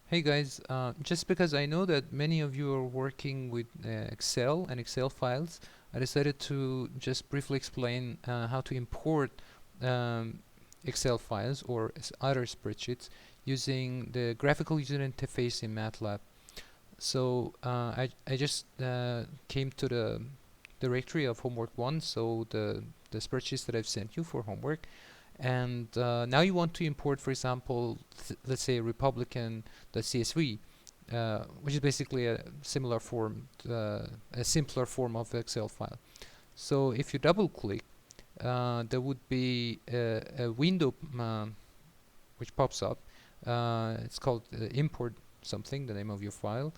Hey guys, just because I know that many of you are working with Excel and Excel files, I decided to just briefly explain how to import um, Excel files or other spreadsheets using the graphical user interface in MATLAB. So I just came to the directory of homework 1, so the spreadsheets that I've sent you for homework, and now you want to import, for example, let's say Republican.csv, which is basically a similar form, a simpler form of Excel file. So if you double click, there would be a window which pops up. It's called import something, the name of your file,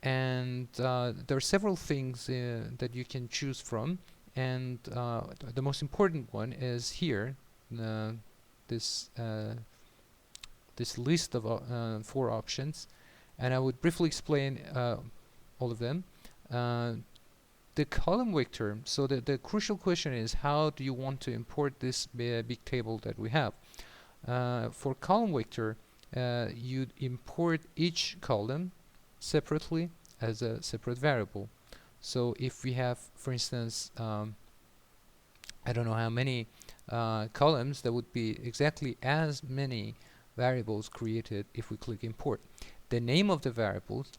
and there are several things that you can choose from, and the most important one is here, uh, this this list of 4 options, and I would briefly explain all of them. Uh, the column vector, so the crucial question is, how do you want to import this big table that we have? For column vector, you'd import each column separately as a separate variable. So if we have, for instance, I don't know how many columns, there would be exactly as many variables created if we click import. The name of the variables,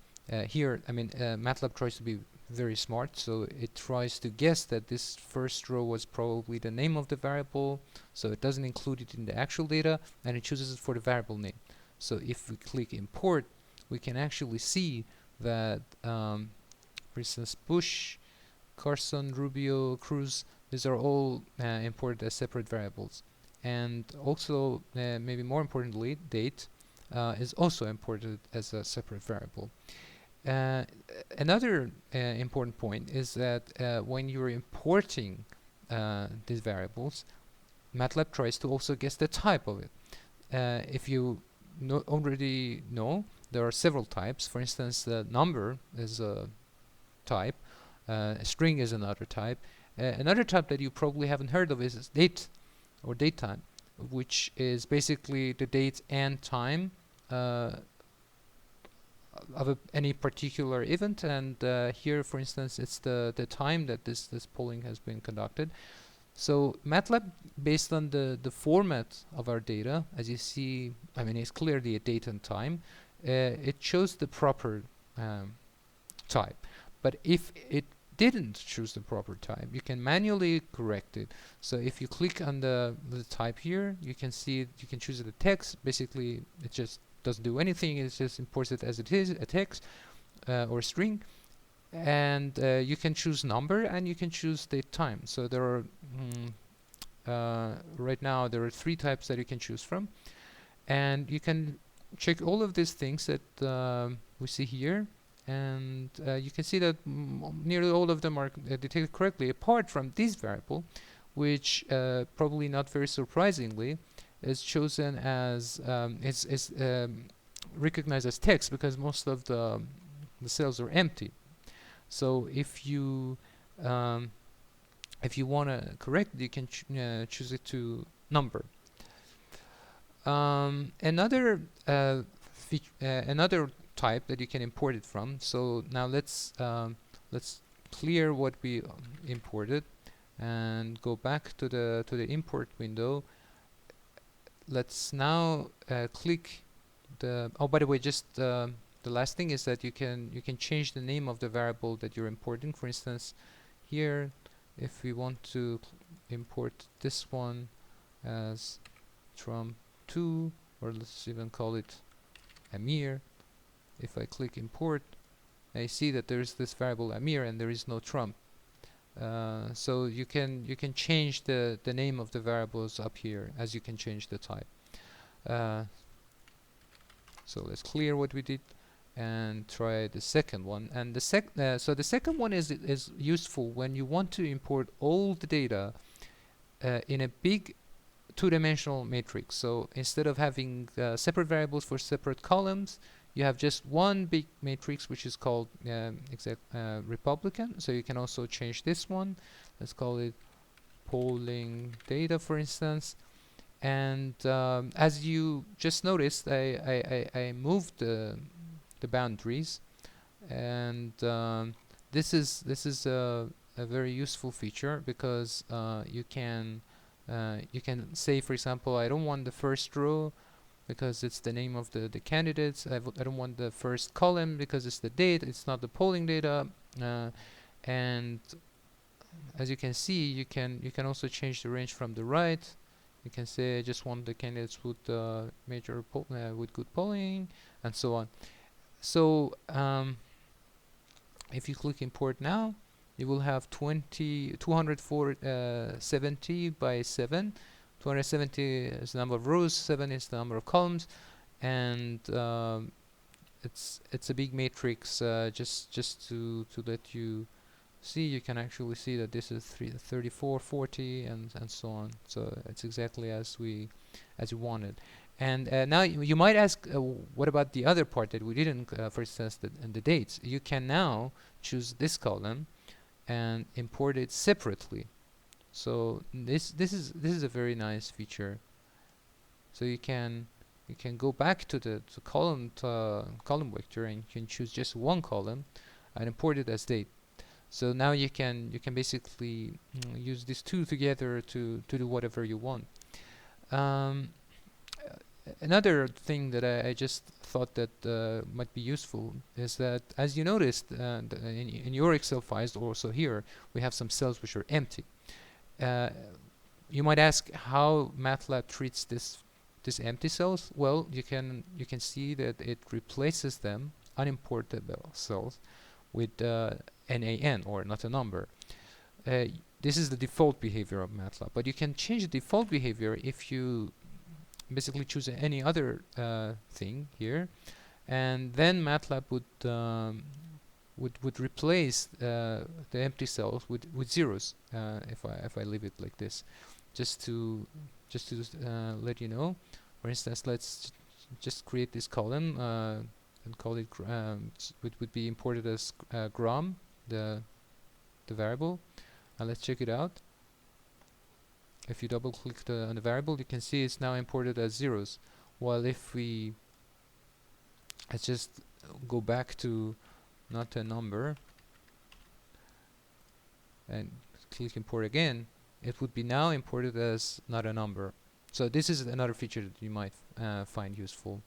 here, I mean, MATLAB tries to be very smart, so it tries to guess that this first row was probably the name of the variable, so it doesn't include it in the actual data, and it chooses it for the variable name. So if we click import, we can actually see that, for instance, Bush, Carson, Rubio, Cruz, these are all imported as separate variables. And also, maybe more importantly, date is also imported as a separate variable. Uh, Another important point is that when you're importing these variables, MATLAB tries to also guess the type of it. If you already know, there are several types. For instance, the number is a type, a string is another type. Another type that you probably haven't heard of is date or date time, which is basically the date and time of any particular event, and here, for instance, it's the time that this polling has been conducted. So MATLAB, based on the format of our data, as you see, I mean, it's clearly a date and time. It chose the proper type. But if it didn't choose the proper type, you can manually correct it. So if you click on the type here, you can see you can choose the text. Basically, it just doesn't do anything. It just imports it as it is, a text or a string. And you can choose number, and you can choose date time. So there are right now there are 3 types that you can choose from, and you can check all of these things that we see here, and you can see that nearly all of them are detected correctly, apart from this variable, which probably not very surprisingly is chosen as is recognized as text, because most of the cells are empty. So if you want to correct, you can choose it to number. Another another type that you can import it from. So now let's clear what we imported and go back to the import window. Let's now click the. Oh, by the way, just the last thing is that you can change the name of the variable that you're importing. For instance, here, if we want to import this one as Trump2, or let's even call it Amir. If I click import, I see that there's this variable Amir and there is no Trump. So you can change the name of the variables up here, as you can change the type. So let's clear what we did and try the second one. And so the second one is useful when you want to import all the data in a big 2-dimensional matrix. So instead of having separate variables for separate columns, you have just one big matrix, which is called Republican. So you can also change this one. Let's call it polling data, for instance. And as you just noticed, I moved the boundaries, and this is a very useful feature, because you can say, for example, I don't want the first row because it's the name of the candidates. I don't want the first column because it's the date, it's not the polling data. And as you can see, you can also change the range from the right. You can say I just want the candidates with with good polling, and so on. So if you click import now, you will have 270 by 7. 270 is the number of rows, 7 is the number of columns, and it's a big matrix. Just to let you see, you can actually see that this is 34, 40, and so on. So it's exactly as we wanted. And now you might ask, what about the other part that we didn't, for instance, the dates? You can now choose this column and import it separately. So this is a very nice feature. So you can go back to the column vector, and you can choose just one column and import it as date. So now you can basically use these two together to do whatever you want. Another thing that I just thought that might be useful is that, as you noticed, in your Excel files, also here, we have some cells which are empty. You might ask how MATLAB treats this empty cells. Well, you can see that it replaces them, unimportable cells, with NaN, or not a number. This is the default behavior of MATLAB, but you can change the default behavior if you basically choose any other thing here, and then MATLAB would replace the empty cells with zeros if I leave it like this, just to let you know. For instance, let's just create this column and call it would be imported as gram, the variable, and let's check it out. If you double click on the variable, you can see it's now imported as zeros. While if let's just go back to not a number and click import again, it would be now imported as not a number. So this is another feature that you might find useful.